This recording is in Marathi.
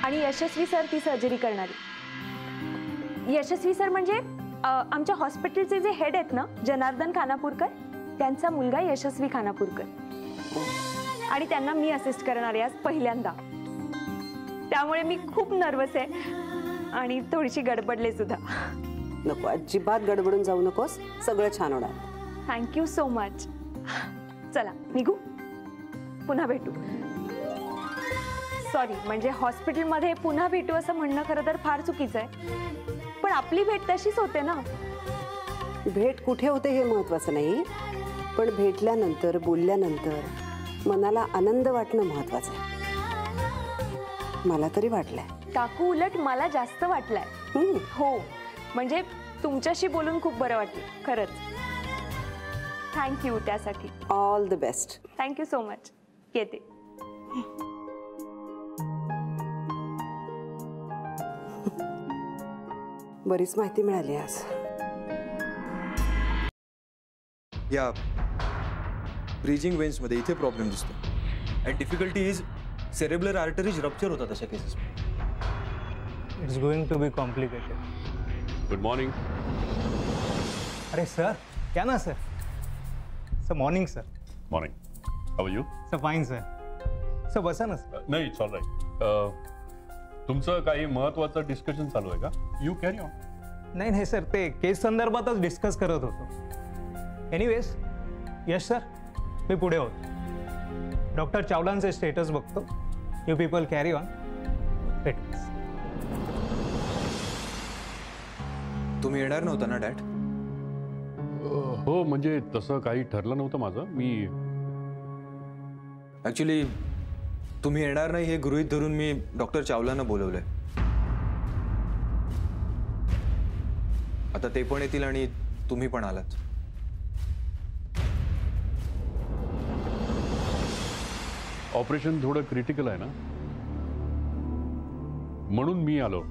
आणि यशस्वी सर ती सर्जरी करणारी। यशस्वी सर म्हणजे आमच्या हॉस्पिटलचे जे हेड आहेत ना, जनार्दन खानापूरकर, त्यांचा मुलगा यशस्वी खानापूरकर, आणि त्यांना मी असिस्ट करणार आहे आज पहिल्यांदा। त्यामुळे मी खूप नर्वस आहे आणि थोडीशी गडबडले सुद्धा। नको, अजिबात गडबडून जाऊ नकोस, सगळं छान होणार। Thank you so much. चला निघू, पुन्हा भेटू। सॉरी, म्हणजे हॉस्पिटलमध्ये पुन्हा भेटू असं म्हणणं खरं तर फार चुकीचं आहे, पण आपली भेट तशीच होते ना। भेट कुठे होते हे महत्वाचं नाही, पण भेटल्यानंतर बोलल्यानंतर मनाला आनंद वाटणं महत्वाचं आहे। मला तरी वाटलंय। काकू, उलट मला जास्त वाटलंय। हो, म्हणजे तुमच्याशी बोलून खूप बरं वाटलं खरंच। थँक्यू त्यासाठी। All the best. Thank you so much. येते। बरीच माहिती मिळाली आज। या ब्रीजिंग वेन्स मध्ये इथे प्रॉब्लेम दिसतो, and difficulty is cerebral arteries rupture होतात अशा cases. It's going to be complicated. Good morning. अरे सर, क्या ना sir. Sir morning sir. Morning. How are you? Sir fine sir. Sir बसा ना सर। नाही, इट्स ऑल राईट। तुमचं काही महत्त्वाचं डिस्कशन चालू आहे का? You carry on. नाही नाही सर, ते केस संदर्भातच डिस्कस करत होतो। एनिवेज, यश सर, मी पुढे होतो। डॉक्टर चावलांचे स्टेटस बघतो। You people carry on. भेटूच। तुम्ही येणार नव्हता ना डॅड? हो, म्हणजे तसं काही ठरलं नव्हतं माझं। मी ऍक्च्युली तुम्ही येणार नाही हे गृहीत धरून मी डॉक्टर चावलांना बोलवलंय। आता ते पण येतील आणि तुम्ही पण आलात। ऑपरेशन थोडं क्रिटिकल आहे ना, म्हणून मी आलो।